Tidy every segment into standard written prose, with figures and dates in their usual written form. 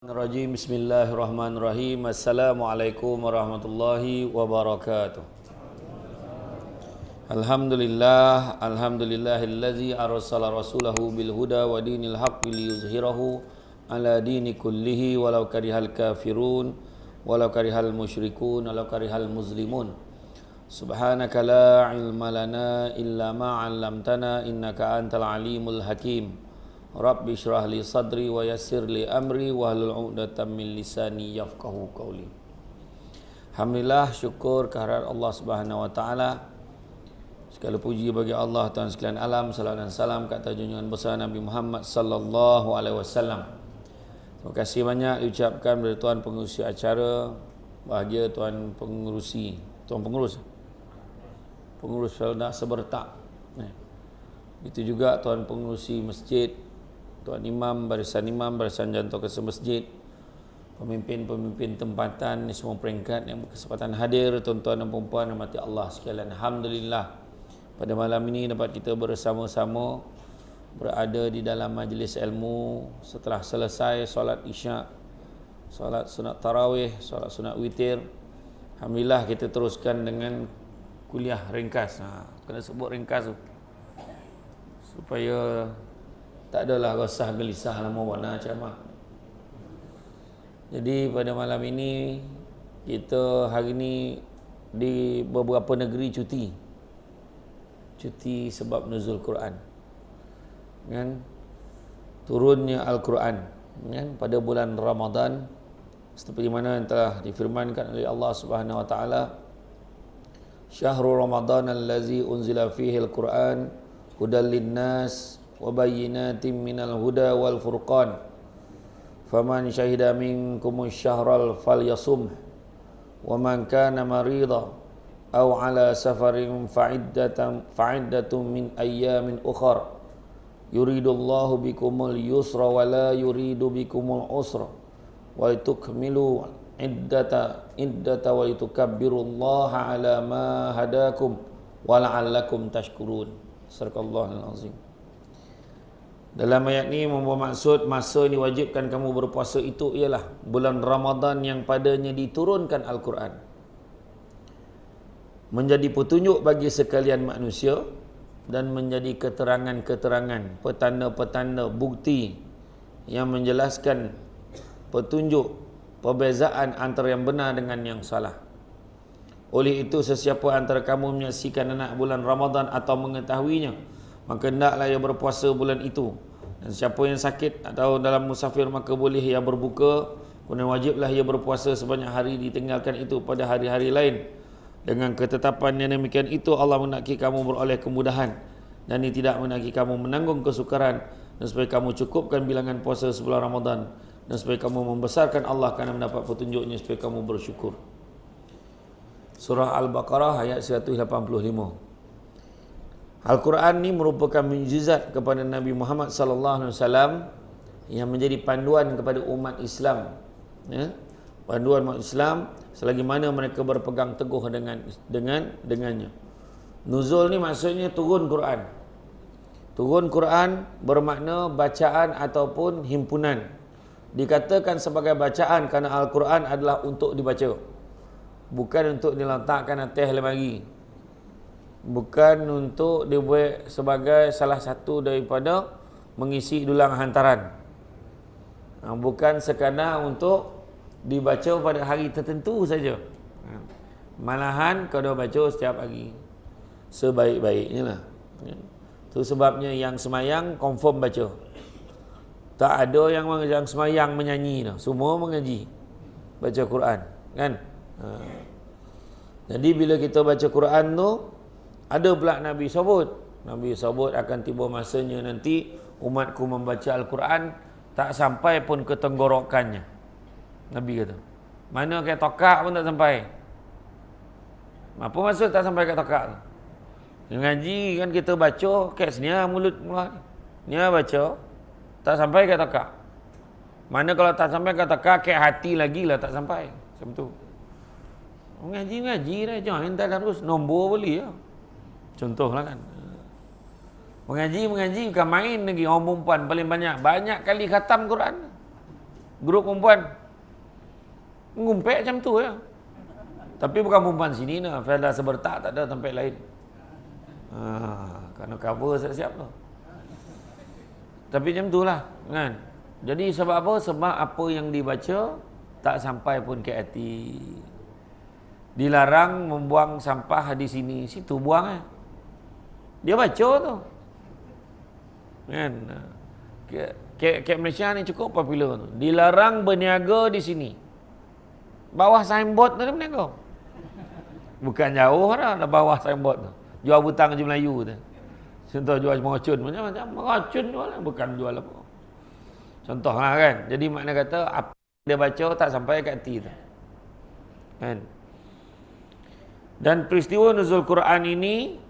Rajim. Bismillahirrahmanirrahim. Assalamualaikum warahmatullahi wabarakatuh. Alhamdulillahillazi arsala rasulahu bil huda wa dinil haqqi liyuzhirahu ala dini kullihi walau karihal kafirun walau karihal musyrikun walau karihal muslimun. Subhanaka la ilma lana illa ma 'allamtana innaka antal alimul hakim. Rabbi syrah li sadri wa yassir li amri wa hlul 'uqdatam min lisani yafqahu qawli. Alhamdulillah, syukur kehadirat Allah Subhanahu wa taala. Segala puji bagi Allah Tuhan sekalian alam. Salawat dan salam ke atas junjungan besar Nabi Muhammad sallallahu alaihi wasallam. Terima kasih banyak diucapkan kepada tuan pengurusi acara, bahagia tuan pengurusi, tuan pengurus Felda Sebertak. Itu juga tuan pengurusi masjid, tuan imam, barisan jantung kesem masjid, pemimpin-pemimpin tempatan di semua peringkat yang berkesempatan hadir, tuan-tuan dan puan-puan yang mati Allah sekalian. Alhamdulillah, pada malam ini dapat kita bersama-sama berada di dalam majlis ilmu setelah selesai solat isyak, solat sunat tarawih, solat sunat witir. Alhamdulillah, kita teruskan dengan kuliah ringkas. Kena sebut ringkas tu supaya tak adalah resah gelisah lama warna ceramah. Jadi pada malam ini kita hari ini di beberapa negeri cuti sebab nuzul Quran, kan, turunnya Al-Quran, kan, pada bulan Ramadan, seperti mana yang telah difirmankan oleh Allah Subhanahu wa taala, Syahrul Ramadan allazi unzila fihi al-Quran hudal linnas wa bayyinatin minal huda wal furqan faman syahida minkumus syahral falyasum wa man kana marida aw ala safarin fa'iddatun min ayyamin ukhar yuridullahu bikumul yusra wa la yuridu bikumul usra wa litukmilu iddata wa litukabbirullaha ala ma hadakum wa la'allakum tashkurun. Sadaqallahul azim. Dalam ayat ini membawa maksud masa yang diwajibkan kamu berpuasa itu ialah bulan Ramadan yang padanya diturunkan Al-Quran, menjadi petunjuk bagi sekalian manusia dan menjadi keterangan-keterangan, petanda-petanda, bukti yang menjelaskan petunjuk perbezaan antara yang benar dengan yang salah. Oleh itu, sesiapa antara kamu menyaksikan anak bulan Ramadan atau mengetahuinya, maka hendaklah ia berpuasa bulan itu. Dan siapa yang sakit atau dalam musafir, maka boleh ia berbuka. Kemudian wajiblah ia berpuasa sebanyak hari ditinggalkan itu pada hari-hari lain. Dengan ketetapan yang demikian itu, Allah menghendaki kamu beroleh kemudahan, dan Dia tidak menghendaki kamu menanggung kesukaran, dan supaya kamu cukupkan bilangan puasa sebulan Ramadan, dan supaya kamu membesarkan Allah kerana mendapat petunjuknya, supaya kamu bersyukur. Surah Al-Baqarah ayat 185. Al-Quran ni merupakan mukjizat kepada Nabi Muhammad sallallahu alaihi wasallam yang menjadi panduan kepada umat Islam. Ya? Panduan umat Islam selagi mana mereka berpegang teguh dengannya. Nuzul ni maksudnya turun Quran. Turun Quran bermakna bacaan ataupun himpunan. Dikatakan sebagai bacaan kerana Al-Quran adalah untuk dibaca, bukan untuk diletakkan atas lemari, bukan untuk dibuat sebagai salah satu daripada mengisi dulang hantaran, bukan sekadar untuk dibaca pada hari tertentu saja. Malahan kau dah baca setiap hari sebaik-baiknya lah. Itu sebabnya yang semayang confirm baca. Tak ada yang semayang menyanyi dah. Semua mengaji, baca Quran, kan? Jadi bila kita baca Quran tu, ada pula Nabi sebut akan tiba masanya nanti umatku membaca Al-Quran tak sampai pun ke tenggorokannya. Nabi kata, mana ke tokak pun tak sampai. Apa maksud tak sampai ke tokak tu? Ngaji kan kita baca kat sini mulut ni baca tak sampai ke tokak. Mana kalau tak sampai ke tokak, ke hati lagi lah tak sampai. Macam tu. Mengaji dah, jangan tadarus, nombor boleh ya. Contohlah kan. Mengaji bukan main lagi. Orang perempuan paling banyak kali khatam Quran. Grup perempuan ngumpet macam tu ya. Tapi bukan perempuan sini nah, Felda Sebertak, tak ada tempat lain. Kena cover siap-siap tu. Tapi macam itulah kan. Jadi sebab apa? Sebab apa yang dibaca tak sampai pun ke hati. Dilarang membuang sampah di sini, situ buang. Dia baca tu. Kan? Kat Malaysia ni cukup popular tu. Dilarang berniaga di sini. Bawah signboard tu dia berniaga. Bukan jauh dah bawah signboard tu. Jual butang je Melayu tu. Contoh jual meracun, macam-macam meracun jual, bukan jual apa. Contoh lah kan. Jadi makna kata apa dia baca tak sampai kat hati tu. Kan? Dan peristiwa nuzul Quran ini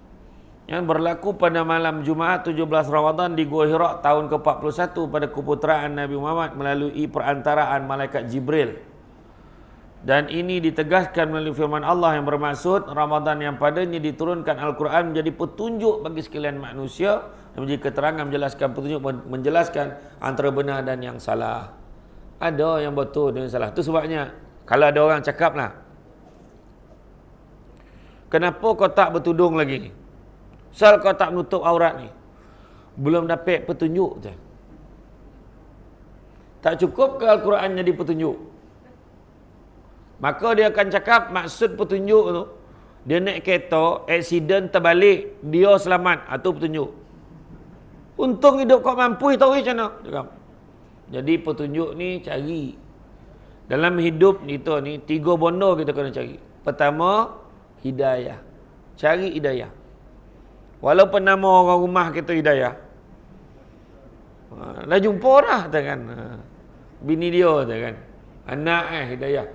yang berlaku pada malam Jumaat 17 Ramadan di Gua Hira tahun ke-41 pada keputeraan Nabi Muhammad melalui perantaraan malaikat Jibril. Dan ini ditegaskan melalui firman Allah yang bermaksud Ramadan yang padanya diturunkan Al-Quran menjadi petunjuk bagi sekalian manusia dan menjadi keterangan menjelaskan petunjuk, menjelaskan antara benar dan yang salah. Ada yang betul dan yang salah. Itu sebabnya kalau ada orang cakap lah, kenapa kau tak bertudung lagi? Sal kau tak menutup aurat ni? Belum dapat petunjuk je. Tak cukup ke Al-Quran jadi petunjuk? Maka dia akan cakap maksud petunjuk tu, dia naik kereta, aksiden terbalik, dia selamat. Itu petunjuk. Untung hidup kau mampu, tahu macam mana? Cakap. Jadi petunjuk ni cari. Dalam hidup kita ni, 3 benda kita kena cari. Pertama, hidayah. Cari hidayah. Walaupun nama orang rumah kita hidayah. Dah jumpa dah, kan? Bini dia, kan? Anak hidayah.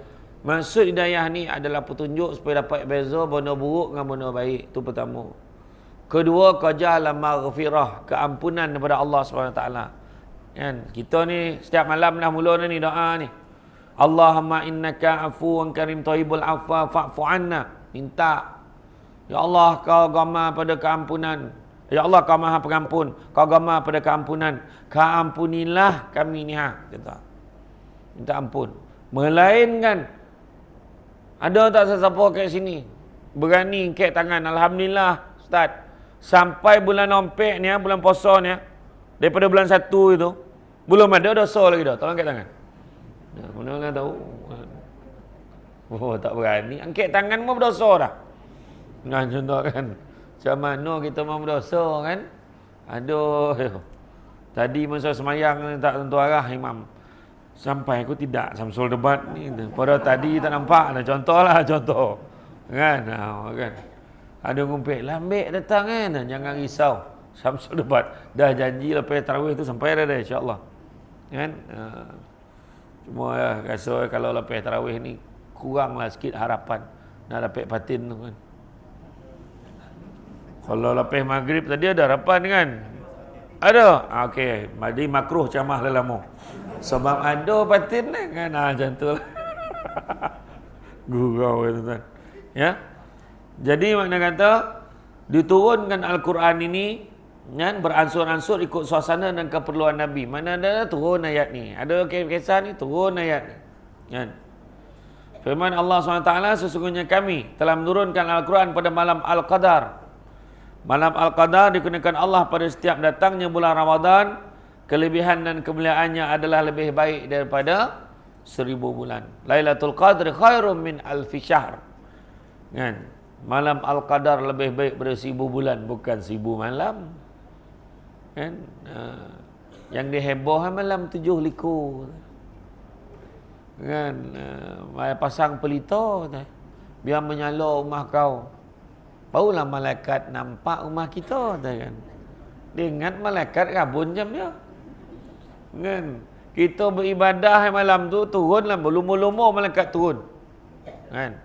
Maksud hidayah ni adalah petunjuk supaya dapat beza benda buruk dengan benda baik. Itu pertama. Kedua, qajalah maghfirah, keampunan daripada Allah SWT. Kan? Kita ni setiap malam dah mula ni doa ni. Allahumma innaka afuwan karim thayyibul afwa fa'fu anna. Minta. Ya Allah, kau agama pada keampunan. Ya Allah, kau maha pengampun. Kau agama pada keampunan. Keampunilah kami ni kata. Minta ampun. Melainkan ada tak sesiapa kat sini berani angkat tangan, alhamdulillah Ustaz, sampai bulan Ompek ni, bulan puasa ni, daripada bulan 1 itu belum ada dosa lagi dah, tolong angkat tangan. Mana-mana tahu. Oh, tak berani angkat tangan mau berdosa dah. Nah, contoh kan, macam mana kita mau berdosa kan? Aduh, tadi masa semayang tak tentu arah imam. Sampai aku tidak Samsul debat ni. Pada tadi tak nampak dah. Contoh. Kan? Kan? Ada ngumpet. Lambik datang kan? Jangan risau. Samsul debat. Dah janji lepas tarawih tu sampai dah insyaAllah. Kan? Cuma rasa kalau lepas tarawih ni kuranglah sikit harapan nak dapat patin tu kan. Kalau lepas maghrib tadi ada harapan kan? Ada? Okey. Jadi makruh camah lelama. Sebab ada batin kan, macam tu lah. Gurau tuan. Ya. Jadi makna kata diturunkan Al-Quran ini kan, beransur-ansur ikut suasana dan keperluan Nabi. Mana ada turun ayat ni, ada kisah ni turun ayat ni. Kan. Firman Allah SWT, sesungguhnya kami telah menurunkan Al-Quran pada malam Al-Qadar. Malam Al-Qadar digunakan Allah pada setiap datangnya bulan Ramadan. Kelebihan dan kemuliaannya adalah lebih baik daripada 1000 bulan. Lailatul Qadr khairum min alfi syahr. Kan? Malam Al-Qadar lebih baik daripada 1000 bulan, bukan 1000 malam. Kan? Yang diheboh malam 7 likur. Kan? Pasang pelita biar menyala rumah kau. Barulah malaikat nampak rumah kita, kan? Dia ingat malaikat rabun jam dia. Kan? Kita beribadah malam tu turunlah berlumur-lumur malaikat turun. Kan?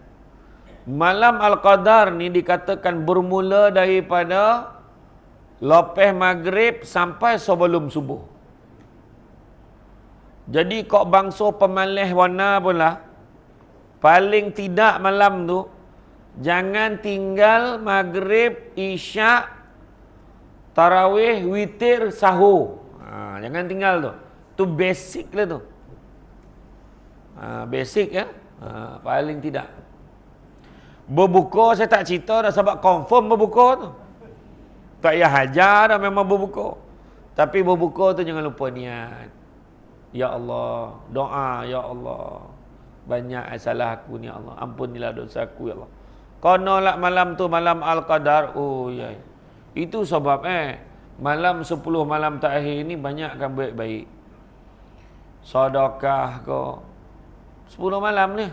Malam Al-Qadar ni dikatakan bermula daripada lepas maghrib sampai sebelum subuh. Jadi kok bangsa pemalih warna pula, paling tidak malam tu jangan tinggal maghrib, isyak, tarawih, witir, sahur. Jangan tinggal tu. Tu basic lah tu. Basic ya. Paling tidak. Berbuka saya tak cerita dah sebab confirm berbuka tu. Tak payah hajar dah memang berbuka. Tapi berbuka tu jangan lupa niat. Ya Allah, doa ya Allah. Banyak salah aku ni ya Allah. Ampunilah dosa aku ya Allah. Konolah malam tu malam Al-Qadar. Oh ya. Itu sebab malam 10 malam terakhir ni banyakkan baik-baik. Sedekah ke 10 malam ni.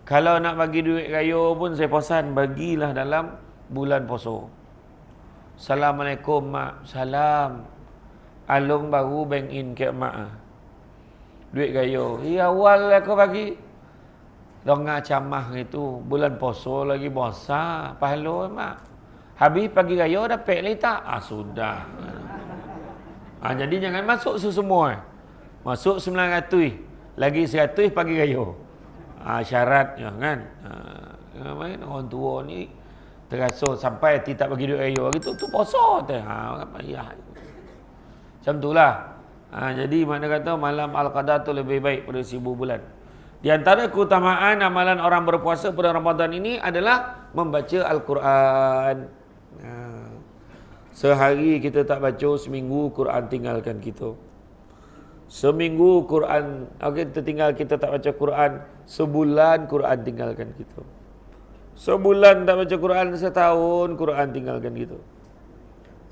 Kalau nak bagi duit raya pun saya pesan bagilah dalam bulan puasa. Assalamualaikum mak. Salam. Alung baru bank in ke mak. Duit raya. Awal aku bagi. Dongah camah itu bulan puasa lagi bosa. Pahala mak. Habis pagi raya dapat lagi tak? Sudah. Jadi jangan masuk semua. Masuk 900. Lagi 100 pagi raya. Syaratnya kan. Main orang tua ni terasa sampai tidak bagi duit raya gitu tu puasa teh. Payah. Macam itulah. Jadi mana kata malam Al-Qadar tu lebih baik pada 1000 bulan. Di antara keutamaan amalan orang berpuasa pada Ramadan ini adalah membaca Al-Quran. Sehari kita tak baca, seminggu Quran tinggalkan kita. Seminggu Quran, kita tak baca Quran, sebulan Quran tinggalkan kita. Sebulan tak baca Quran, setahun Quran tinggalkan kita.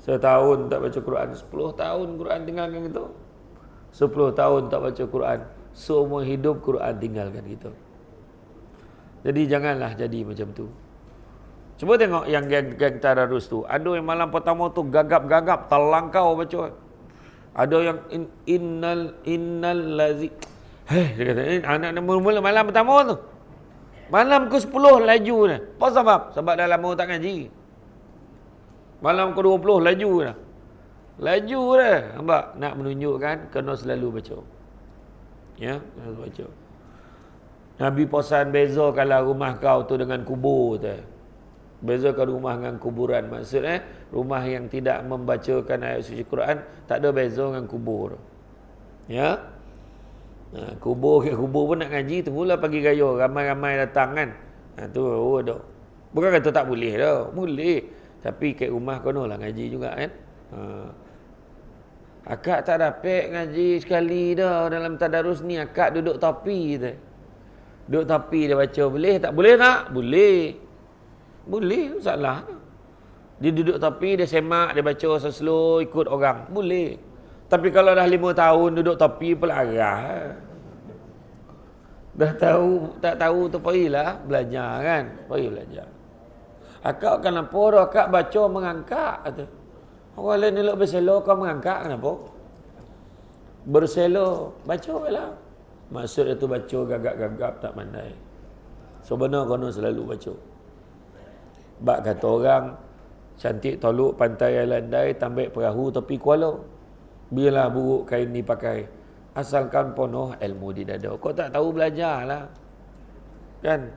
Setahun tak baca Quran, 10 tahun Quran tinggalkan kita. 10 tahun tak baca Quran, seumur hidup Quran tinggalkan kita. Jadi janganlah jadi macam tu. Cuba tengok yang geng tadarus tu. Ada yang malam pertama tu gagap-gagap, terlangkau baca. Ada yang innal lazi. Dia kata, anak mula-mula malam pertama tu. Malam ke-10 laju dah. Apa sebab? Sebab dah lama tak ngaji. Malam ke-20 laju dah. Laju dah. Nampak? Nak menunjukkan kena selalu baca. Ya, selalu baca. Nabi pesan bezakanlah rumah kau tu dengan kubur tu. Bezakan rumah dengan kuburan. Maksudnya rumah yang tidak membacakan ayat suci Quran tak ada beza dengan kubur. Ya. Kubur pun nak ngaji, tunggulah pagi raya ramai-ramai datang kan. Tu ada. Bukan kata tak boleh dah. Boleh. Tapi kat rumah konolah ngaji juga kan. Akak tak dapat ngaji sekali dah dalam tadarus ni. Akak duduk tepi tu. Duduk tepi dia baca. Boleh tak? Boleh tak? Boleh. Boleh, salah. Dia duduk tepi, dia semak, dia baca slow ikut orang. Boleh. Tapi kalau dah 5 tahun duduk tepi, pelarah. Dah tahu, tak tahu tu pergilah belajar kan. Pergi belajar. Akak kenapa dah akak baca mengangkat? Kata. Orang lain elok berselo, kau mengangkat kenapa? Berselo, baca lah. Maksud itu baca gagap-gagap tak pandai. Sebenarnya kau selalu baca. Bak kata orang, cantik toluk pantai landai, tambah perahu tepi kuala. Biarlah buruk kain ni pakai. Asalkan penuh ilmu di dada. Kau tak tahu belajar lah. Kan?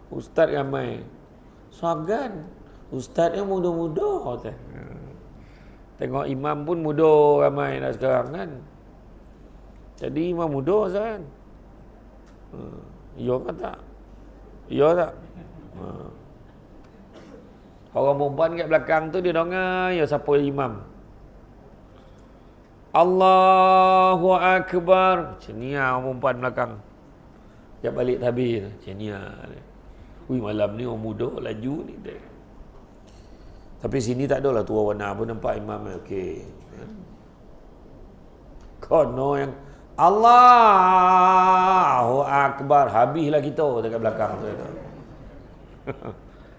Ustaz ramai. Swagan. Ustaz yang muda-muda. Tengok imam pun muda ramai dah sekarang kan. Jadi imam muda kan. Ya kan tak? Ya tak? Orang perempuan kat belakang tu dia dengar ya siapa imam. Allahu Akbar. Cenia orang perempuan belakang. Dia balik tabir. Cenia. Ui malam ni orang muda laju ni. Tapi sini tak adalah tua warna pun nampak imam. Okey. Kono yang Allahu Akbar. Habislah kita dekat belakang tu.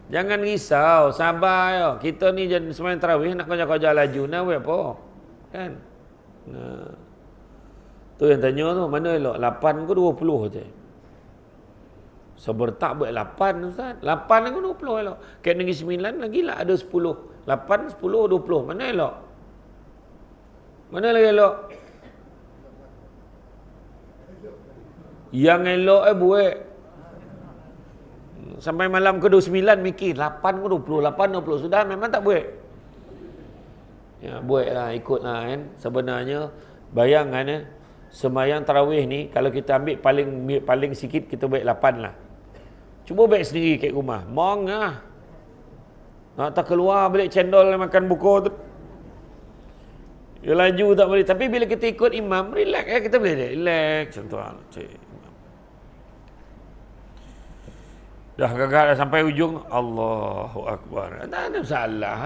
Jangan risau, sabar ya. Kita ni sembahyang tarawih nak kerja-kerja laju nak buat apa? Kan? Nah. Tu yang tanya tu, mana elok? 8 ke 20 je? Sebertak buat 8 Ustaz. 8 ke 20 elok. Kat Negeri 9 lagi lah ada 10. 8, 10, 20. Mana elok? Mana lagi elok? Yang elok buat sampai malam ke 29 mikir 8 ke 20, 8 20 sudah memang tak buat. Ya buatlah ikutlah kan. Sebenarnya bayangan Sembahyang tarawih ni, kalau kita ambil paling sikit, kita baik 8 lah. Cuba baik sendiri kat rumah. Mong lah. Nak tak keluar balik cendol makan buku tu. Dia laju tak boleh. Tapi bila kita ikut imam, relax kita boleh relax. Contoh dah gagal dah sampai ujung, Allahu Akbar. Tak ada masalah.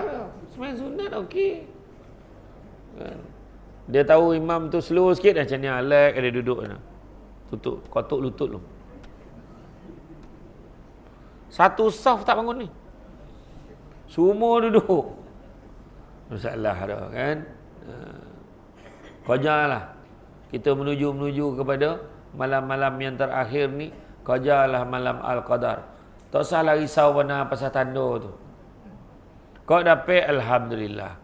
Sembahyang sunat okey. Kan? Dia tahu imam tu slow sikit dah, macam ni relax dia duduk dah. Tutup kotak lutut lu. Satu saf tak bangun ni. Semua duduk. Masalah dah kan. Kejarlah. Kita menuju kepada malam-malam yang terakhir ni. Kejarlah malam Al-Qadar. Tak usahlah risau benar pasal tanda tu. Kau dapat, Alhamdulillah.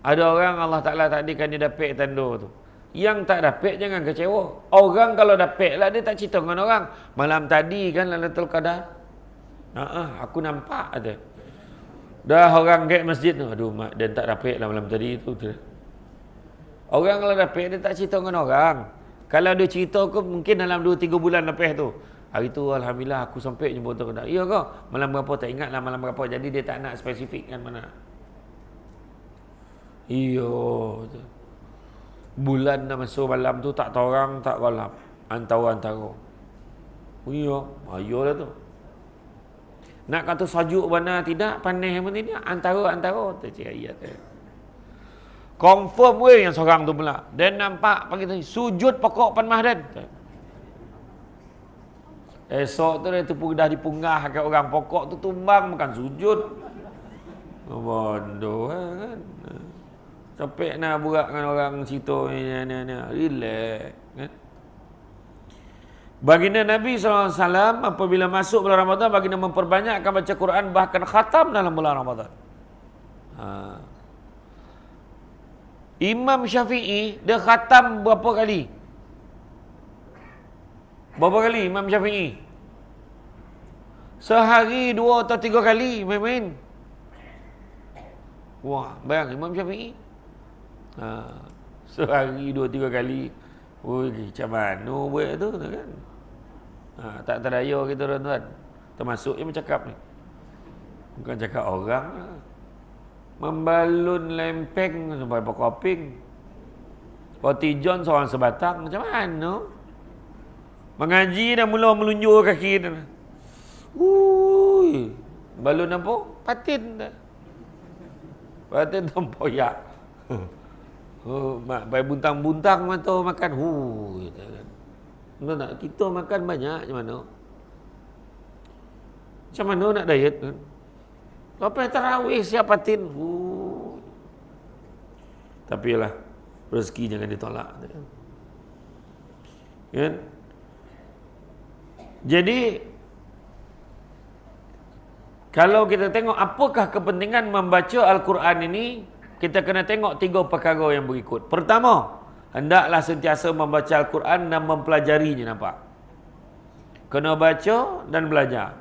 Ada orang Allah Ta'ala takdirkan dia dapat tanda tu. Yang tak dapat jangan kecewa. Orang kalau dapat lah, dia tak cerita dengan orang. Malam tadi kan Lailatul Qadar. Aku nampak ada. Dah orang kat masjid tu, aduh mak, dia tak dapat lah malam tadi tu. Orang kalau dapat, dia tak cerita dengan orang. Kalau dia cerita ke mungkin dalam 2-3 bulan lepas tu. Hari tu Alhamdulillah aku sampai jumpa tu kena. Ya ke? Malam berapa tak ingat lah malam berapa. Jadi dia tak nak spesifik kan mana. Iyo. Bulan dah masuk malam tu tak tahu orang tak gelap. Antara-antara. Iyo. Ayo lah tu. Nak kata sajuk benar tidak, panas pun tidak. Antara-antara. Tak cik ayat. Confirm weh yang seorang tu pula. Dan nampak pagi tadi sujud pokok Pan Mahdan. Esok tu dia tu dah dipunggah kat orang pokok tu tumbang bukan sujud. Bodoh kan. Capek nak buat dengan orang situ ni. Relax kan. Baginda Nabi SAW apabila masuk bulan Ramadan, baginda memperbanyakkan baca Quran, bahkan khatam dalam bulan Ramadan. Imam Syafi'i dia khatam berapa kali? Berapa kali Imam Syafi'i? Sehari 2 atau 3 kali main-main. Wah, bayang Imam Syafi'i. Sehari 2-3 kali. Oi, macam mana buat tu kan? Tak terdaya kita tuan-tuan. Termasuk yang bercakap ni. Bukan cakap orang. Membalun lempeng sampai pokoping. Roti John seorang sebatang. Macam mana? Mengaji dah mula melunjur kaki dia. Balun apa? Patin dah. Patin tempoyak. Mak bayi buntang-buntang mata makan. Kita kan. Nak kita makan banyak macam mana? Macam mana nak diet kan? Lepas tarawih siap patin. Tapi lah rezeki jangan ditolak. Kan? Jadi kalau kita tengok apakah kepentingan membaca Al-Quran ini, kita kena tengok 3 perkara yang berikut. Pertama, hendaklah sentiasa membaca Al-Quran dan mempelajarinya, nampak? Kena baca dan belajar.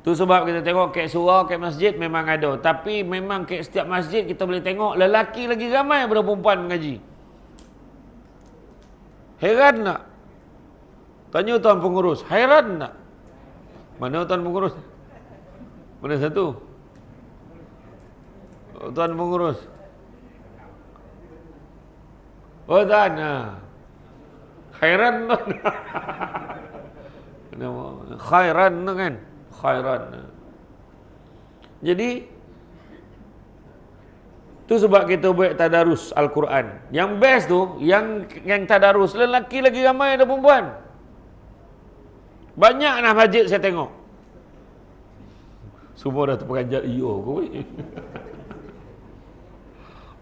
Tu sebab kita tengok kek surau, kek masjid memang ada. Tapi memang kek setiap masjid kita boleh tengok lelaki lagi ramai daripada perempuan mengaji. Heran tak? Tanya tuan pengurus, heran tak? Mana tuan pengurus? Mana satu? Tuan pengurus. Oh tuan. Khairan tuan. Khairan tu kan? Khairan. Jadi tu sebab kita buat tadarus Al-Quran. Yang best tu yang tadarus lelaki lagi ramai ada perempuan. Banyak nak masjid saya tengok. Semua dah terperanjat iyo kau.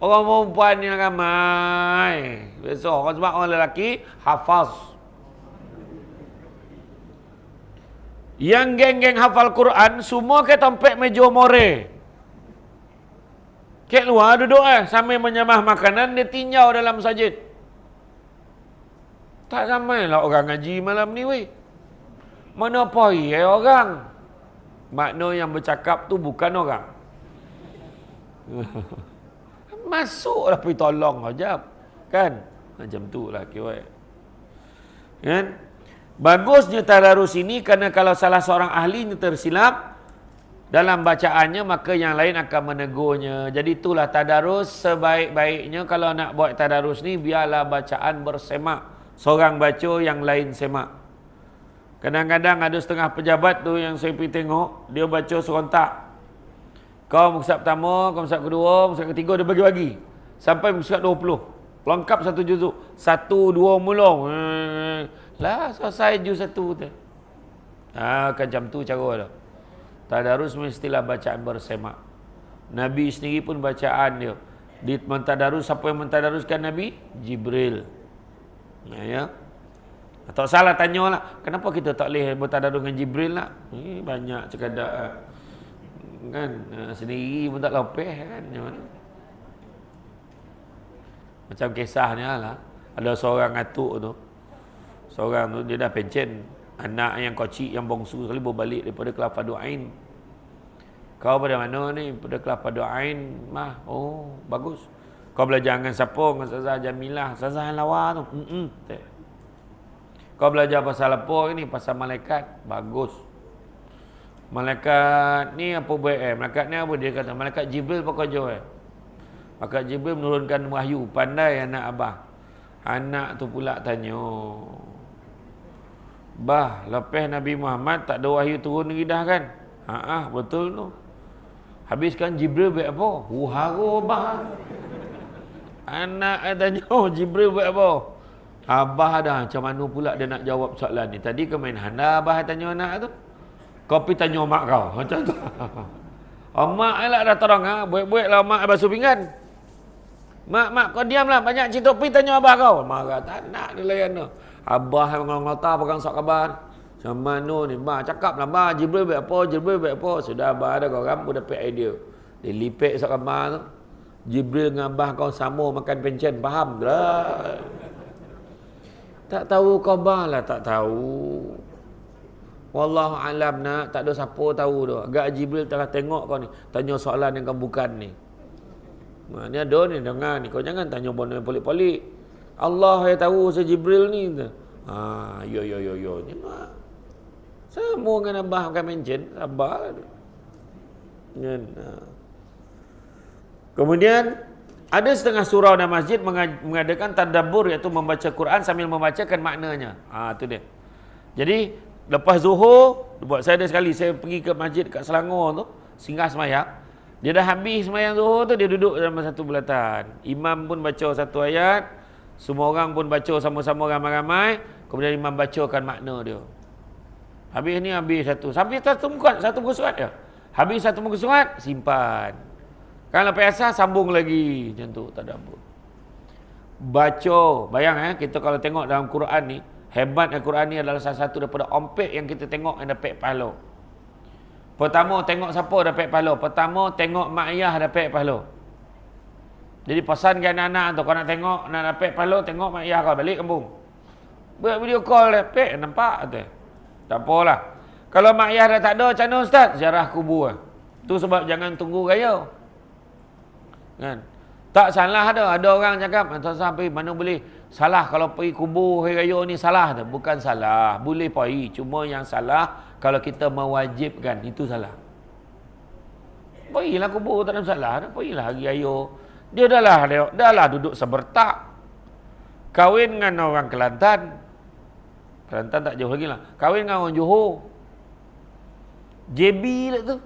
Orang perempuan yang ramai. Besok orang sebab orang lelaki hafaz. Yang geng-geng hafal Quran semua ke tempat meja more. Ke luar duduk sambil menyamah makanan, dia tinjau dalam masjid. Tak ramailah orang ngaji malam ni weh. Mana poi orang? Makna yang bercakap tu bukan orang. Masuklah pergi tolong aja. Kan? Macam tu lah kira. Kan? Bagusnya tadarus ini kerana kalau salah seorang ahlinya tersilap dalam bacaannya, maka yang lain akan menegurnya. Jadi itulah tadarus sebaik-baiknya. Kalau nak buat tadarus ni, biarlah bacaan bersemak. Seorang baca, yang lain semak. Kadang-kadang ada setengah pejabat tu yang saya pergi tengok, dia baca serentak. Kau muka pertama, kau muka kedua, muka ketiga, dia bagi-bagi. Sampai muka 20. Lengkap satu juzuk. 1, 2 mulung. Lah, selesai juz 1 tu. Macam tu cara dia. Tadarus mestilah bacaan bersemak. Nabi sendiri pun bacaan dia. Di mentadarus, siapa yang mentadaruskan Nabi? Jibril. Ya. Atau salah tanyalah, kenapa kita tak boleh bertadarus dengan Jibril lah? Banyak cekadak kan, sendiri pun tak lopeh kan. Macam kisahnya lah, ada seorang atuk tu. Seorang tu dia dah pencen, anak yang kecil yang bongsu sekali berbalik daripada Kelapa Ain. Kau pada mana ni? Pada Kelapa Ain mah. Oh, bagus. Kau belajar dengan siapa? Dengan Ustazah Jamilah, Ustazah yang lawa tu. Kau belajar pasal apa ni? Pasal malaikat. Bagus. Malaikat ni apa buat Malaikat ni apa? Dia kata malaikat Jibril apa kau jawab? Malaikat Jibril menurunkan wahyu. Pandai anak abah. Anak tu pula tanya, bah, lepas Nabi Muhammad tak ada wahyu turun lagi dah kan? Betul tu. Habiskan Jibril buat apa? Haro bah. Anak tanya, Jibril buat apa? Abah dah, macam mana pula dia nak jawab soalan ni? Tadi kau main handa, abah tanya anak tu. Kau pergi tanya mak kau. Macam tu. Mak lah dah terang. Buat-buat lah mak basuh pinggan. Mak kau diamlah. Banyak cerita, pergi tanya abah kau. Marah, tak nak dia layan tu. Abah yang mengelata pegang sok kabar. Macam mana ni? Mak cakap lah, mak Jibril buat apa? Jibril buat apa? Sudah abah ada korang pun dapat idea. Dia lipik sok kabar tu. Jibril dengan abah kau sama makan pencen. Faham tak? Tak tahu khabar lah, tak tahu. Wallahu alam nak, tak ada siapa tahu tu. Agak Jibril telah tengok kau ni, tanya soalan yang kau bukan ni. Ni ada ni, dengar ni. Kau jangan tanya benda yang pelik-pelik. Allah yang tahu saya Jibril ni. Yo. Ni mak. Sama dengan abah makan pencen, sabar lah. Kemudian ada setengah surau dan masjid mengadakan tadabbur, iaitu membaca Quran sambil membacakan maknanya. Itu dia. Jadi lepas zuhur, buat saya ada sekali saya pergi ke masjid kat Selangor tu, singgah semayang. Dia dah habis semayang zuhur tu, dia duduk dalam satu bulatan. Imam pun baca satu ayat, semua orang pun baca sama-sama ramai-ramai, kemudian imam bacakan makna dia. Habis ni habis satu. Sampai satu muka surat dia. Habis satu muka surat, simpan. Kalau lepas asar, sambung lagi. Macam tu, tadabbur. Baca. Bayang kita kalau tengok dalam Quran ni, hebatnya Quran ni adalah salah satu daripada ompek yang kita tengok yang dapat pahala. Pertama, tengok siapa dapat pahala. Pertama, tengok mak ayah dapat pahala. Jadi pesankan anak-anak tu, kau nak tengok, nak dapat pahala, tengok mak ayah kau balik kampung. Buat video call dapat, nampak tu. Tak apalah. Kalau mak ayah dah tak ada, macam mana Ustaz? Ziarah kubur. Tu sebab jangan tunggu raya. Kan? Tak salah ada orang cakap sampai mana boleh salah kalau pergi kubur hari raya ni salah tu. Bukan salah, boleh pergi, cuma yang salah kalau kita mewajibkan, itu salah. Pergilah kubur, tak ada masalah, pergilah hari raya. Dia dah lah duduk sebertak, kahwin dengan orang Kelantan tak jauh lagi lah, kahwin dengan orang Johor, JB lah tu.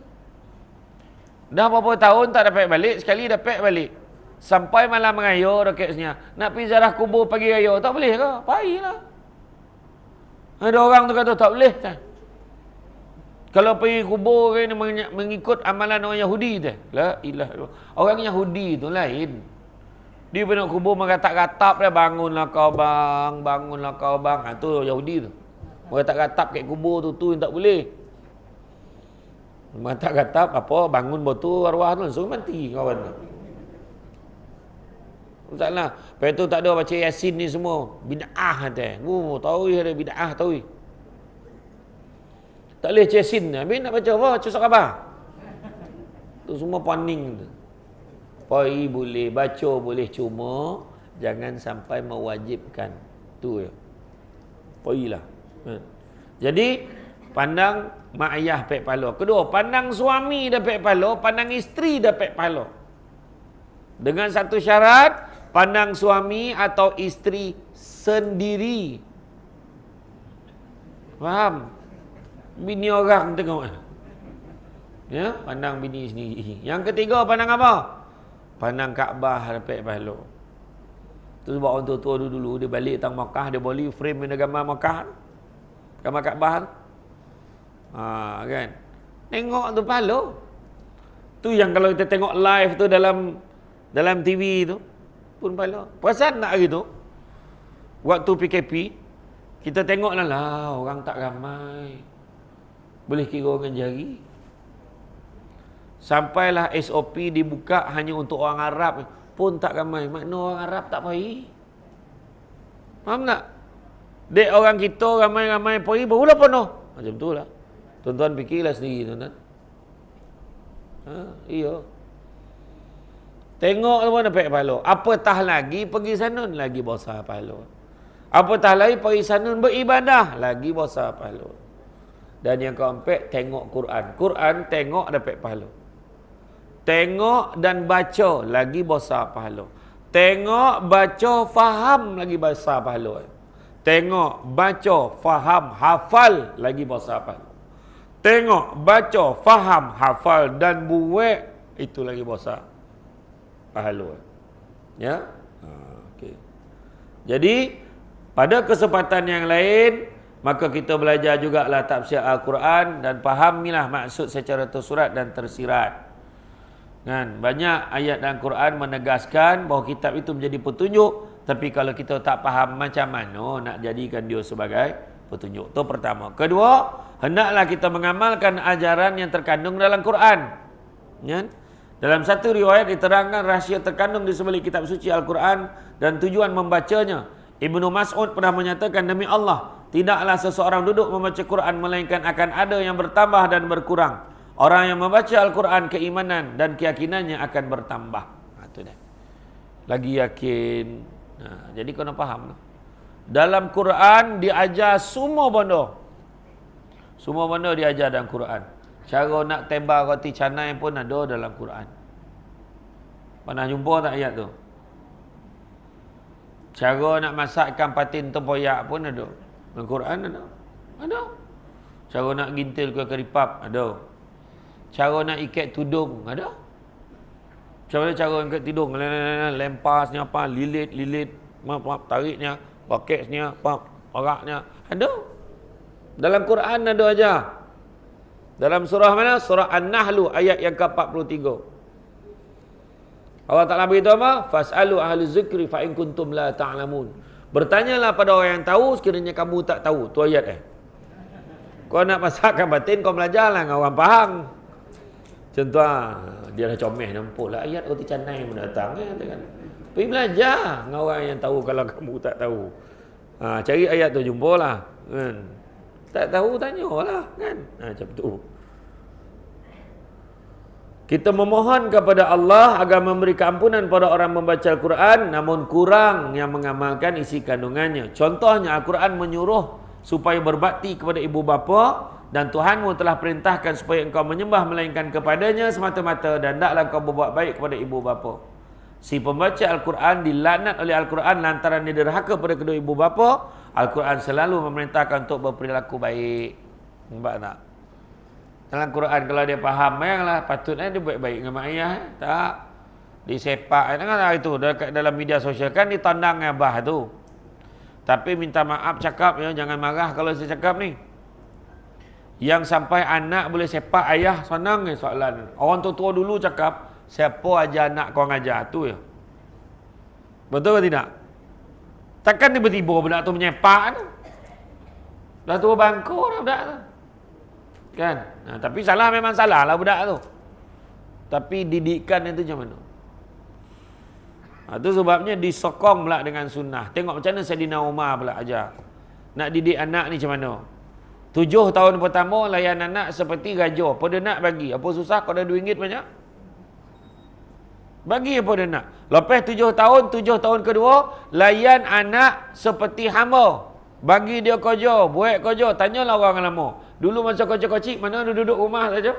Dah berapa tahun tak dapat balik, sekali dapat balik. Sampai malam raya raketnya. Nak pergi ziarah kubur pagi raya, tak boleh ke? Pergilah. Ada orang tu kata tak boleh kan? Kalau pergi kubur ni mengikut amalan orang Yahudi tu. La ilaha illallah. Orang Yahudi tu lain. Dia pergi kubur mengatap-atap dia, bangunlah kau bang. Tu Yahudi tu. Mengatap-atap kat kubur tu yang tak boleh. Mengatap-atap apa, bangun botu arwah tu langsung mati kawan tu. Taklah. Lepas tu tak ada baca Yasin ni semua. Bid'ah kata. Tahu ada bid'ah tahu. Tak boleh baca Yasin. Habis nak baca apa? Baca surat khabar. Tu semua paning tu. Pai boleh, baca boleh, cuma Jangan sampai mewajibkan. Tu ya. Poilah. Jadi pandang mak ayah pek palo. Kedua, pandang suami dah pek palo, pandang isteri dah pek palo. Dengan satu syarat, pandang suami atau isteri sendiri. Faham? Bini orang tengok. Ya, pandang bini sendiri. Yang ketiga, pandang apa? Pandang Kaabah dah pek palo. Tu sebab orang tua-tua dulu dia balik tang Makkah, dia beli frame dengan gambar Makkah. Gambar Kaabah. Kan? Tengok tu palo. Tu yang kalau kita tengok live tu dalam TV tu pun palo. Perasan tak hari tu? Waktu PKP kita tengok lah orang tak ramai. Boleh kira dengan jari. Sampailah SOP dibuka hanya untuk orang Arab pun tak ramai. Makna orang Arab tak pergi. Faham tak? Dek orang kita ramai-ramai pergi barulah penuh. Macam tu lah. Tuan-tuan fikirlah sendiri tuan-tuan. Iya. Tengok tu pun dapat pahala. Apatah lagi pergi sanun lagi besar pahala. Apatah lagi pergi sanun beribadah lagi besar pahala. Dan yang keempat, tengok Quran. Quran tengok dapat pahala. Tengok dan baca lagi besar pahala. Tengok, baca, faham lagi besar pahala. Tengok, baca, faham, hafal lagi besar pahala. Tengok, baca, faham, hafal dan buat itu lagi besar pahala. Ya? Okey. Jadi pada kesempatan yang lain maka kita belajar jugalah tafsir Al-Quran dan fahamilah maksud secara tersurat dan tersirat. Kan? Banyak ayat dalam Quran menegaskan bahawa kitab itu menjadi petunjuk, tapi kalau kita tak faham macam mana nak jadikan dia sebagai petunjuk. Itu pertama. Kedua, hendaklah kita mengamalkan ajaran yang terkandung dalam Quran. Ya? Dalam satu riwayat diterangkan rahsia terkandung di sebalik kitab suci Al-Quran dan tujuan membacanya. Ibnu Mas'ud pernah menyatakan, demi Allah, tidaklah seseorang duduk membaca Quran melainkan akan ada yang bertambah dan berkurang. Orang yang membaca Al-Quran, keimanan dan keyakinannya akan bertambah. Itu dah. Lagi yakin. Jadi kena faham. Dalam Quran diajar semua benda. Semua benda diajar dalam Quran. Cara nak tembak roti canai pun ada dalam Quran. Pernah jumpa tak ayat tu? Cara nak masak ikan patin tempoyak pun ada. Dalam Quran ada. Ada. Cara nak gintil kuih keripap ada. Cara nak ikat tudung ada. Macam mana cara ikat tudung? Lempasnya apa? Lilit, tariknya, baketnya, oraknya. Ada. Dalam Quran ada aja. Dalam surah mana? Surah An-Nahl ayat yang ke-43. Allah Ta'ala beritahu apa? Fas'alu ahli zikri fa'in kuntum la ta'lamun. Bertanyalah pada orang yang tahu sekiranya kamu tak tahu. Tu ayat Kau nak masakkan batin, kau belajarlah dengan orang faham. Contoh dia dah comel nampak lah ayat roti canai mendatang kan. Pergi belajar dengan orang yang tahu kalau kamu tak tahu. Cari ayat tu jumpalah kan. Tak tahu tanyalah kan. Macam tu. Kita memohon kepada Allah agar memberi keampunan pada orang membaca Al-Quran namun kurang yang mengamalkan isi kandungannya. Contohnya Al-Quran menyuruh supaya berbakti kepada ibu bapa dan Tuhanmu telah perintahkan supaya engkau menyembah melainkan kepadanya semata-mata dan hendaklah engkau berbuat baik kepada ibu bapa. Si pembaca Al-Quran dilaknat oleh Al-Quran lantaran dia derhaka pada kedua ibu bapa. Al-Quran selalu memerintahkan untuk berperilaku baik. Nampak tak? Dalam Quran kalau dia faham, bayanglah patutnya dia baik-baik dengan mak ayah. Tak. Disepak. Dengar itu dalam media sosial kan ditandang abah tu. Tapi minta maaf cakap ya, jangan marah kalau saya cakap ni. Yang sampai anak boleh sepak ayah, senang ni soalan. Orang tua-tua dulu cakap, siapa ajar anak kau ngajar tu ya. Betul ke tidak? Takkan tiba-tiba budak tu menyepak tu. Dah tua bangku dah budak tu. Kan? Tapi salah memang salah lah budak tu. Tapi didikan itu macam mana? Itu sebabnya disokong pula dengan sunnah. Tengok macam mana Saidina Umar pula ajar. Nak didik anak ni macam mana? 7 tahun pertama layan anak seperti gajah. Pada nak bagi. Apa susah kau ada RM2 banyak? Bagi apa dia nak? Lepas 7 tahun kedua, layan anak seperti hamba. Bagi dia kerja, buat kerja. Tanyalah orang lama. Dulu masa kecil-kecil, mana dia duduk rumah saja.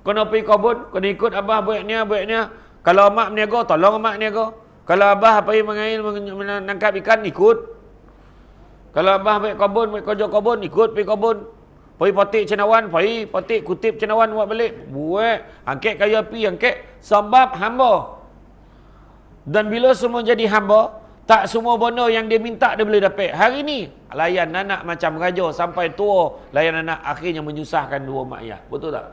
Kena pergi kebun, kena ikut abah buat ni, buat ni. Kalau mak berniaga, tolong mak berniaga. Kalau abah pergi mengail, menangkap ikan, ikut. Kalau abah buat kebun, buat kerja kebun, ikut pergi kebun. Pergi potik cendawan, pergi potik kutip cendawan buat balik. Buat, angkat kayu api, angkat. Sebab hamba. Dan bila semua jadi hamba, tak semua benda yang dia minta dia boleh dapat. Hari ni, layan anak macam raja sampai tua, layan anak akhirnya menyusahkan dua mak ayah. Betul tak?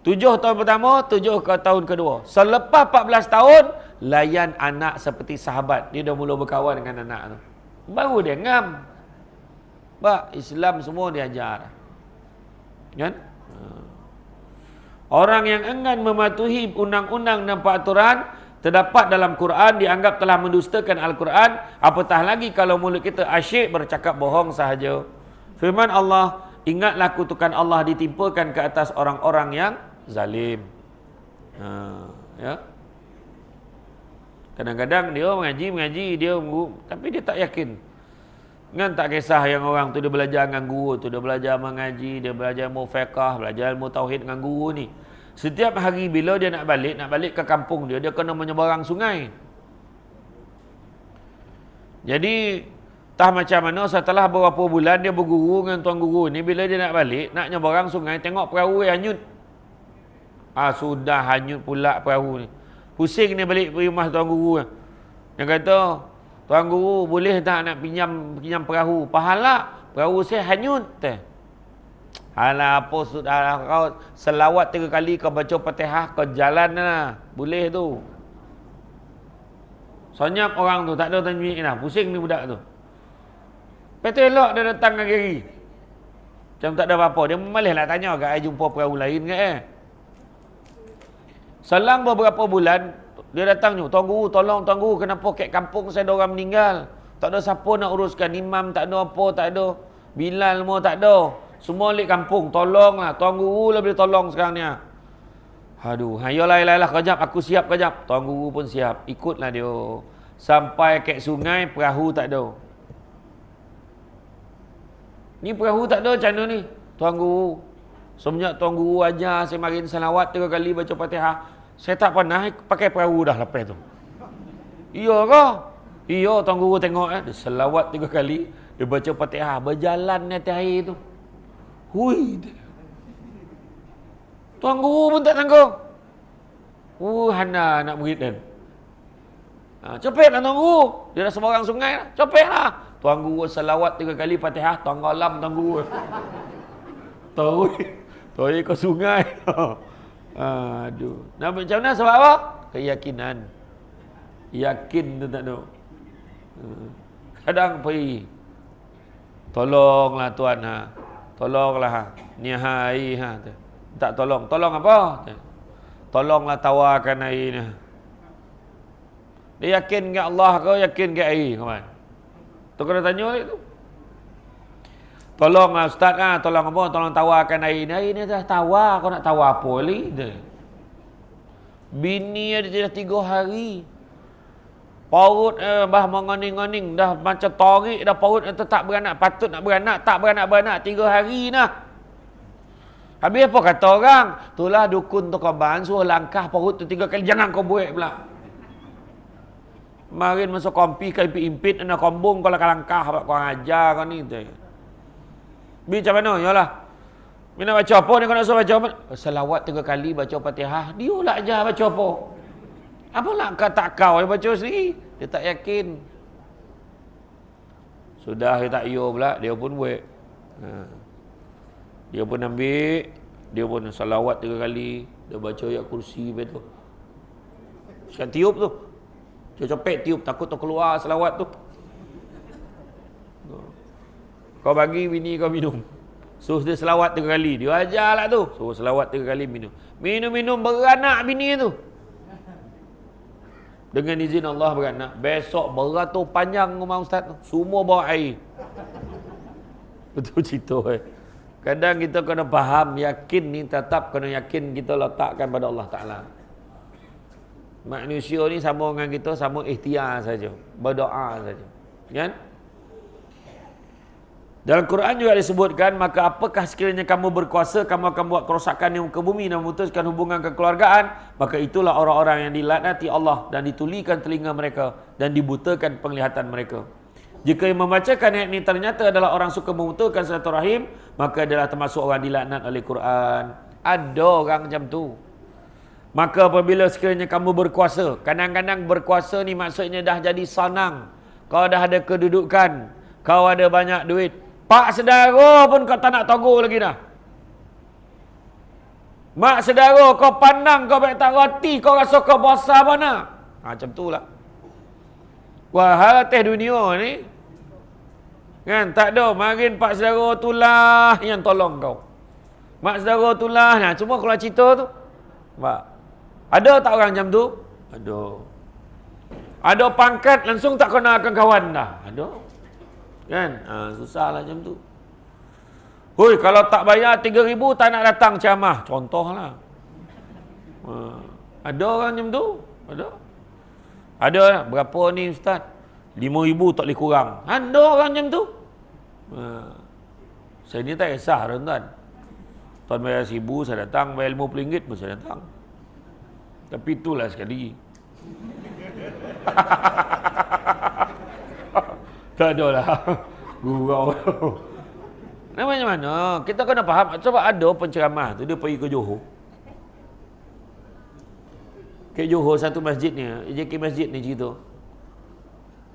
7 tahun pertama, 7 tahun kedua. Selepas 14 tahun, layan anak seperti sahabat. Dia dah mula berkawan dengan anak tu. Baru dia ngam. Islam semua diajar. Kan? Orang yang enggan mematuhi undang-undang dan peraturan terdapat dalam Quran dianggap telah mendustakan Al-Quran. Apatah lagi kalau mulut kita asyik bercakap bohong sahaja. Firman Allah, ingatlah kutukan Allah ditimpakan ke atas orang-orang yang zalim. Ya. Kadang-kadang dia mengaji dia tapi dia tak yakin. Kan tak kisah yang orang tu dia belajar dengan guru tu, dia belajar mengaji, dia belajar ilmu fiqh, belajar ilmu tauhid dengan guru ni. Setiap hari bila dia nak balik ke kampung dia kena menyeberang sungai. Jadi tah macam mana setelah beberapa bulan dia berguru dengan tuan guru ni, bila dia nak balik, nak nyeberang sungai, tengok perahu yang hanyut. Sudah hanyut pula perahu ni. Pusing ni balik pergi rumah tuan guru. Dia kata, tuan guru boleh tak nak pinjam perahu? Pahala perahu saya hanyut. Alah apa sudah kau selawat 3 kali kau baca Fatihah kau jalan lah. Boleh tu. Senyap orang tu tak ada tanjik dah. Pusing ni budak tu. Lepas elok dia datang lagi. Macam tak ada apa-apa. Dia malah nak tanya kat saya jumpa perahu lain ke Selang beberapa bulan dia datang ni, tuan guru tolong tuan guru, kenapa kat kampung saya ada orang meninggal. Tak ada siapa nak uruskan, imam tak ada apa, tak ada. Bilal semua tak ada. Semua lik kampung, tolonglah. Tuan guru lah boleh tolong sekarang ni. Aduh, yalah kejap, aku siap kejap. Tuan guru pun siap, ikutlah dia. Sampai kat sungai, perahu tak ada. Ni perahu tak ada macam mana ni? Tuan guru, semenjak tuan guru ajar saya marin salawat 3 kali baca Fatihah, saya tak pernah pakai perahu dah lepas tu. Iya ke? Iya, tuan guru tengok dia selawat 3 kali, dia baca Fatihah, berjalan di atas air tu. Hui. Tuan guru pun tak tanggung. Hana nak murid kan. Cepatlah tuan guru. Dia dah sembarang sungai dah. Cepatlah. Tuan guru selawat 3 kali Fatihah, tenggelam tuan guru. Tahu ke sungai. Aduh. Nah, macam mana sebab apa? Keyakinan. Yakin tu tak ada. Kadang pergi. Tolonglah tuan Tolonglah ni air Tak tolong. Tolong apa? Tolonglah tawarkan air ni. Dia yakin ke Allah ke yakin ke air, kawan? Tu kena tanya tu. Tolonglah ustaz tolong apa? Tolong tawarkan air ni. Air ni dah tawar, kau nak tawar apa lagi? Bini dia dah 3 hari. Paut bah mengoning-ngoning dah macam torik dah, paut tak beranak, patut nak beranak, tak beranak 3 hari dah. Habis apa kata orang? Itulah dukun tu kaban suruh langkah paut tu 3 kali, jangan kau buat pula. Marin masuk kompi kai impit ana kombong kalau langkah kau ajar kau ni tu. Bi macam mana? Yalah. Mina baca apa ni kau nak suruh baca apa? Selawat 3 kali baca Fatihah. Dia lah ajar baca apa? Apalah kata kau yang baca sendiri. Dia tak yakin. Sudah dia tak yo pula, dia pun buat. Dia pun ambil, dia pun salawat 3 kali, dia baca ayat kursi lepas tu. Sekarang tiup tu. Copet tiup, takut terkeluar salawat tu. Kau bagi bini kau minum. Suruh dia selawat 3 kali. Dia ajarlah tu. Suruh selawat 3 kali minum. Minum-minum beranak bini tu. Dengan izin Allah beranak. Besok beratur panjang rumah ustaz tu. Semua bawa air. Betul cerita Kadang kita kena faham, yakin ni tetap kena yakin kita letakkan pada Allah Ta'ala. Manusia ni sama dengan kita, sama ikhtiar saja, berdoa saja. Kan? Dalam Quran juga disebutkan, maka apakah sekiranya kamu berkuasa, kamu akan buat kerosakan di muka bumi dan memutuskan hubungan kekeluargaan, maka itulah orang-orang yang dilaknati Allah dan ditulikan telinga mereka dan dibutakan penglihatan mereka. Jika yang membacakan ayat ini ternyata adalah orang suka memutuskan silaturahim, maka adalah termasuk orang dilaknat oleh Quran. Ada orang macam tu. Maka apabila sekiranya kamu berkuasa, kadang-kadang berkuasa ni maksudnya dah jadi sanang. Kau dah ada kedudukan, kau ada banyak duit. Pak saudara pun kau tak nak togor lagi dah. Mak saudara kau pandang, kau baik tak roti, kau rasa kau besar mana? Macam tu lah. Wah, atas dunia ni kan tak ada marin pak saudara tu lah yang tolong kau. Mak saudara tu lah. Nah, cuma kalau cerita tu. Pak. Ada tak orang macam tu? Ada. Ada pangkat langsung tak kenalkan kawan dah. Ada. Kan? Susah lah macam tu. Hoi, kalau tak bayar 3,000 tak nak datang ceramah. Contohlah. Ada orang macam tu? Ada. Ada lah. Berapa ni Ustaz? 5,000 tak boleh kurang. Ada orang macam tu? Saya ni tak kisah tuan-tuan. Tuan bayar 1,000 saya datang, bayar RM50 pun saya datang. Tapi itulah sekali. Tak ada lah. Gurau. Namanya mana? Kita kena faham. Sebab ada penceramah tu, dia pergi ke Johor. Ke Johor satu masjid ni. JK Masjid ni cerita.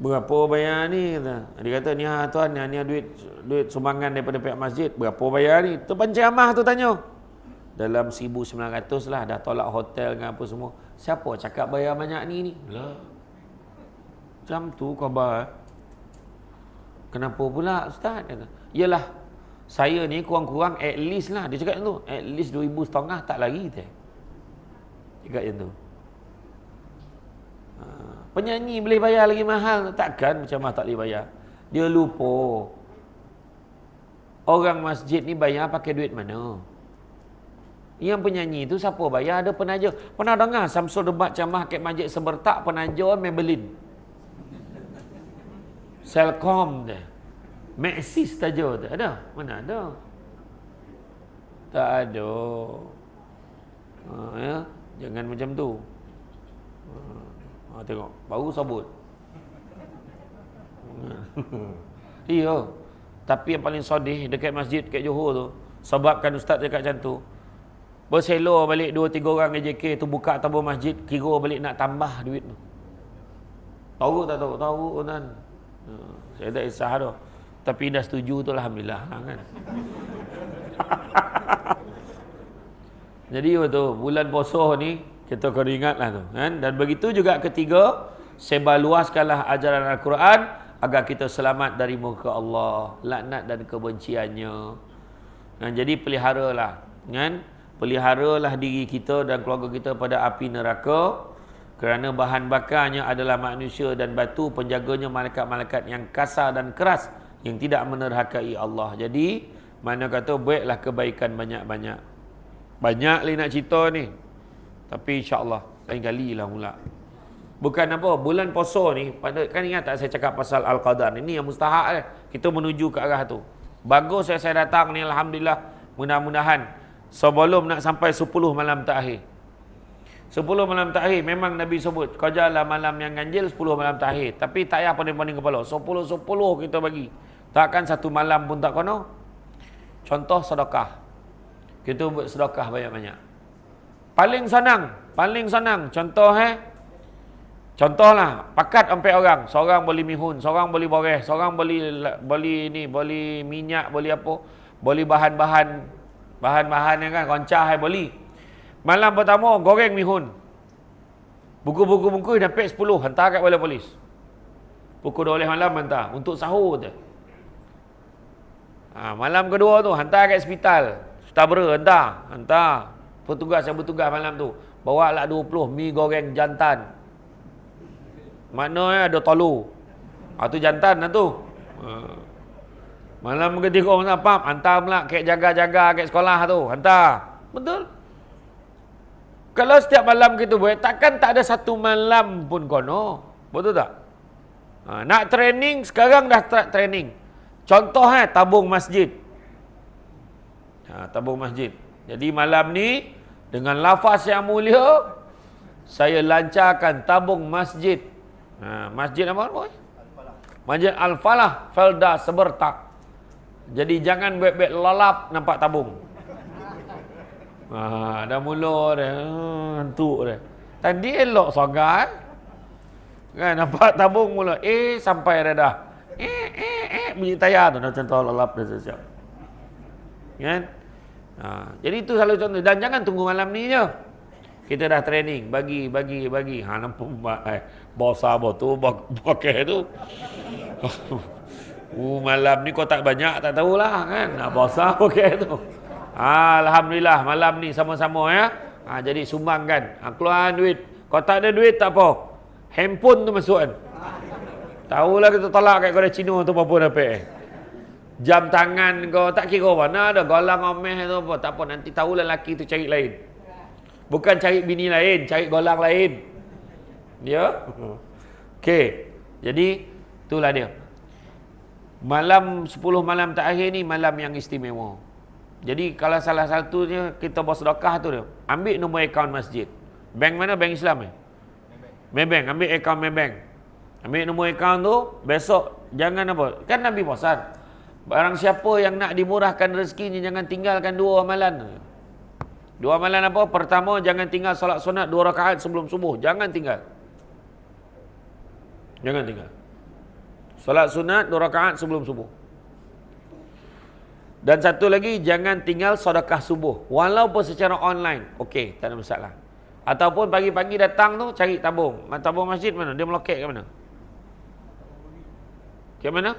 Berapa bayar ni? Dia kata, ni tuan, ni duit sumbangan daripada pihak masjid. Berapa bayar ni? Tu penceramah tu tanya. Dalam 1,900 lah. Dah tolak hotel dengan apa semua. Siapa cakap bayar banyak ni? Lah. Macam tu khabar. Kenapa pula Ustaz? Yalah, saya ni kurang-kurang at least lah. Dia cakap macam tu. At least 2,500 tak lagi. Cakap macam tu. Penyanyi boleh bayar lagi mahal. Takkan macam tak boleh bayar. Dia lupa. Orang masjid ni bayar pakai duit mana? Yang penyanyi tu siapa bayar? Ada penaja. Pernah dengar Samsul debat ceramah kat masjid Sebertak, penaja Maybelline. Selcom dia. Maxis taja tu. Ada? Mana ada? Tak ada. Ya? Jangan macam tu. Tengok. Baru sabut. Iya. Tapi yang paling sedih dekat masjid kat Johor tu, sebabkan ustaz cakap macam tu, berselo balik 2-3 orang AJK tu buka tabur masjid, kira balik nak tambah duit tu. Tahu tak tahu? Tahu kan. Saya tak kisah tu. Tapi dah setuju tu alhamdulillah kan. Jadi betul, bulan puasa ni kita kena ingatlah tu kan. Dan begitu juga ketiga, sebarluaskanlah ajaran Al-Quran agar kita selamat dari murka Allah, laknat dan kebenciannya. Kan, jadi peliharalah kan? Peliharalah diri kita dan keluarga kita pada api neraka, kerana bahan bakarnya adalah manusia dan batu, penjaganya malaikat-malaikat yang kasar dan keras yang tidak menerhakai Allah. Jadi mana kata buatlah kebaikan banyak-banyak. Banyak lagi nak cerita ni, tapi insya-Allah lain kali lah mula. Bukan apa, bulan puasa ni, kan ingat tak saya cakap pasal Al-Qadar, ini yang mustahak kita menuju ke arah tu. Bagus saya datang ni, alhamdulillah. Mudah-mudahan sebelum nak sampai 10 malam terakhir. 10 malam terakhir memang Nabi sebut, kau jalan malam yang ganjil 10 malam terakhir. Tapi tak payah pening-pening kepala. 10 kita bagi. Takkan satu malam pun tak kono. Contoh sedekah. Kita buat sedekah banyak-banyak. Paling senang. Contohlah, pakat 4 orang. Seorang beli mihun, seorang beli boreh, seorang beli minyak, beli apa? Beli bahan-bahan yang kan, koncah beli. Malam pertama goreng mihun. Buku-buku dapat 10, hantar kat balai polis. Pukul 12 malam hantar untuk sahur tu. Malam kedua tu hantar kat hospital. Stabra hantar. Petugas yang bertugas malam tu bawa lah 20 mi goreng jantan. Maknanya ada telur. Tu jantan lah tu. Malam ketiga orang tak faham, hantar pula kek jaga-jaga kek sekolah tu, hantar. Betul? Kalau setiap malam kita buat, takkan tak ada satu malam pun kono. Betul tak? Nak training, sekarang dah training. Contoh tabung masjid. Tabung masjid. Jadi malam ni, dengan lafaz yang mulia, saya lancarkan tabung masjid. Masjid apa? Masjid Al-Falah, Felda Sebertak. Jadi jangan bek-bek lalap nampak tabung. Dah mula dah. Hantuk dah. Tadi elok sangat. Kan nampak tabung mula. Sampai dah. Bunyi tayar tu. Dah contoh lalap dah siap. Kan? Jadi itu selalu contoh. Dan jangan tunggu malam ni je. Kita dah training. Bagi. Nampak bosa tu. Pakai tu. Malam ni kau tak banyak. Tak tahulah kan. Bosa pakai tu. Alhamdulillah malam ni sama-sama ya. Jadi sumbangkan. Keluar duit. Kau tak ada duit tak apa. Handphone tu masuk kan. Tahulah kita tolak kat kau dah Cina tu apa dapat. Jam tangan kau tak kira mana ada golang omeh tu apa. Tak apa nanti tahulah lelaki tu cari lain. Bukan cari bini lain, cari golang lain. Ya? Okey. Jadi itulah dia. Malam 10 malam terakhir ni malam yang istimewa. Jadi kalau salah satunya kita bersedekah tu dia, ambil nombor akaun masjid. Bank mana? Bank Islam Maybank. Ambil akaun Maybank. Ambil nombor akaun tu, besok jangan apa? Kan Nabi pesan, barang siapa yang nak dimurahkan rezekinya jangan tinggalkan 2 amalan. 2 amalan apa? Pertama, jangan tinggal solat sunat 2 rakaat sebelum subuh. Jangan tinggal. Solat sunat 2 rakaat sebelum subuh. Dan satu lagi, jangan tinggal sedekah subuh. Walaupun secara online. Okey, tak ada masalah. Ataupun pagi-pagi datang tu, cari tabung. Tabung masjid mana? Dia melokek ke mana? Ke mana?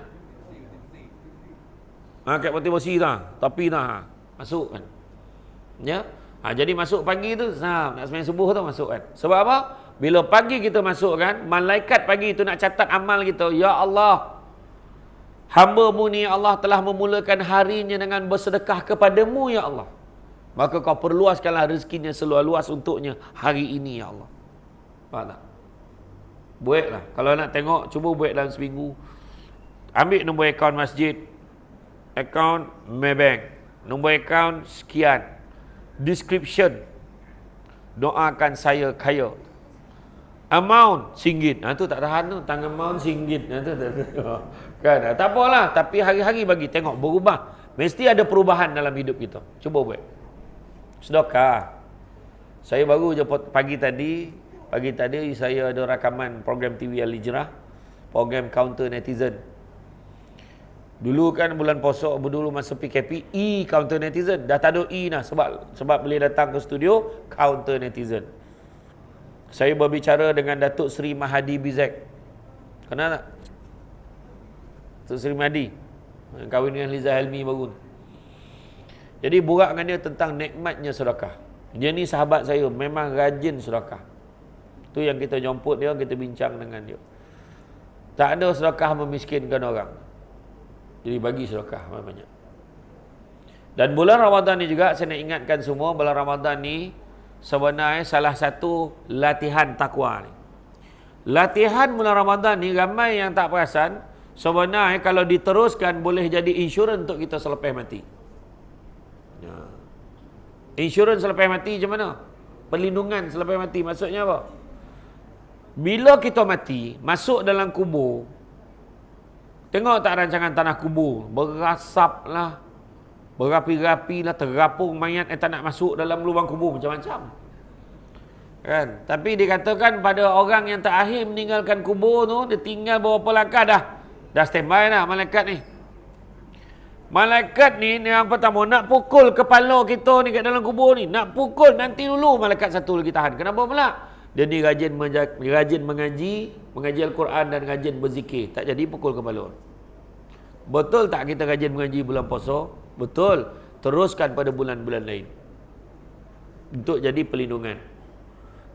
Kat peti besi tu. Tapi dah. Masuk kan. Ya. Jadi masuk pagi tu, nak sembahyang subuh tu masuk kan. Sebab apa? Bila pagi kita masuk kan, malaikat pagi tu nak catat amal kita. Ya Allah, hamba-Mu ni Allah telah memulakan harinya dengan bersedekah kepadamu ya Allah. Maka kau perluaskanlah rezekinya seluas-luas untuknya hari ini ya Allah. Faham tak? Buatlah. Kalau nak tengok, cuba buat dalam seminggu. Ambil nombor akaun masjid, akaun Maybank, nombor akaun sekian, description, doakan saya kaya. Amount RM1. Tu tak tahan tu, tangan amount RM1. Kan? Tak apalah, tapi hari-hari bagi tengok berubah. Mesti ada perubahan dalam hidup kita. Cuba buat. Sedekah. Saya baru je pagi tadi saya ada rakaman program TV Al-Hijrah, program Counter Netizen. Dulu kan bulan puasa, dulu masa PKP, Counter Netizen. Dah tak ada dah sebab boleh datang ke studio Counter Netizen. Saya berbicara dengan Datuk Seri Mahadi Bizek. Kenal tak? Datuk Seri Mahadi. Kahwin dengan Liza Helmi baru. Jadi borak dengan dia tentang nikmatnya sedekah. Dia ni sahabat saya, memang rajin sedekah. Tu yang kita jemput dia, kita bincang dengan dia. Tak ada sedekah memiskinkan orang. Jadi bagi sedekah banyak. Dan bulan Ramadan ni juga saya nak ingatkan semua, bulan Ramadan ni sebenarnya salah satu latihan takwa ni. Latihan bulan Ramadan ni ramai yang tak perasan, sebenarnya kalau diteruskan boleh jadi insurans untuk kita selepas mati. Insurans selepas mati macam mana? Perlindungan selepas mati. Maksudnya apa? Bila kita mati, masuk dalam kubur, tengok tak rancangan tanah kubur? Berasap lah, berapi-rapi lah, terapung mayat tak nak masuk dalam lubang kubur macam-macam. Kan? Tapi dikatakan pada orang yang terakhir meninggalkan kubur tu, dia tinggal berapa langkah dah standby dah malaikat ni. Malaikat ni yang pertama nak pukul kepala kita ni kat dalam kubur ni. Nak pukul nanti dulu malaikat satu lagi tahan. Kenapa pula? Dia ni rajin mengaji Al-Quran dan rajin berzikir. Tak jadi pukul kepala. Betul tak kita rajin mengaji bulan puasa? Betul. Teruskan pada bulan-bulan lain. Untuk jadi perlindungan.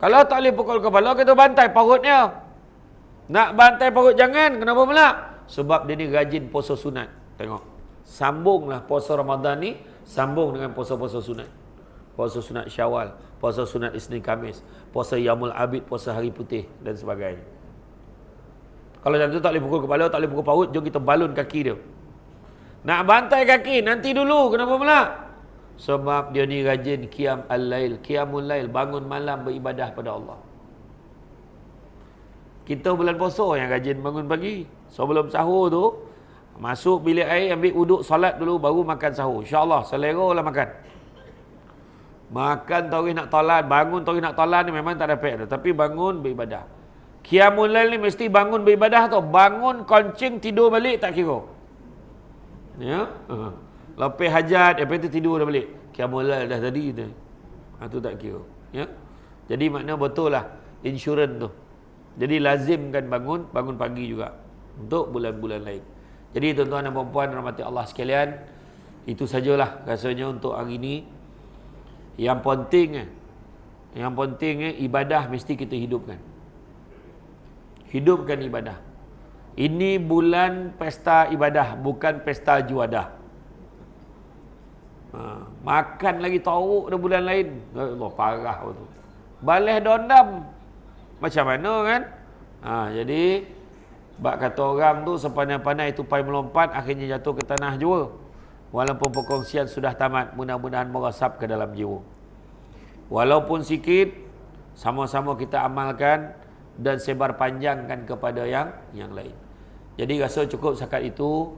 Kalau tak boleh pukul kepala, kita bantai parutnya. Nak bantai parut jangan. Kenapa pula? Sebab dia ni rajin puasa sunat. Tengok. sambunglah puasa Ramadan ni, sambung dengan puasa-puasa sunat. Puasa sunat Syawal, puasa sunat Isnin Khamis, puasa Yaumul Abid, puasa hari putih dan sebagainya. Kalau macam tu tak boleh pukul kepala, tak boleh pukul paut, jom kita balun kaki dia. Nak bantai kaki, nanti dulu. Kenapa pula? Sebab dia ni rajin qiyam al-lail, qiyamul lail, bangun malam beribadah pada Allah. Kita bulan puasa yang rajin bangun pagi. Sebelum sahur tu, masuk bilik air, ambil uduk, solat dulu, baru makan sahur. InsyaAllah, selera lah makan. Makan tahu nak tolat, bangun tahu nak tolat ni memang tak dapat. Tapi bangun beribadah. Qiyamul lail ni mesti bangun beribadah tau. Bangun, koncing, tidur balik, tak kira. Ya? Lepas hajat, lepas tu tidur dah balik. Qiyamul lail dah tadi tu. Tu tak kira. Ya? Jadi makna betul lah insurans tu. Jadi lazimkan bangun pagi juga. Untuk bulan-bulan lain. Jadi tuan-tuan dan puan-puan rahmati Allah sekalian, itu sajalah rasanya untuk hari ini. Yang penting ibadah mesti kita hidupkan. Hidupkan ibadah. Ini bulan pesta ibadah, bukan pesta juadah. Makan lagi tauk dah bulan lain. Allah, parah tu. Baleh dondam. Macam mana kan? Jadi bak kata orang tu sepandai-pandai tupai melompat, akhirnya jatuh ke tanah jua. Walaupun perkongsian sudah tamat, mudah-mudahan meresap ke dalam jiwa. Walaupun sikit, sama-sama kita amalkan dan sebar panjangkan kepada yang lain. Jadi rasa cukup setakat itu.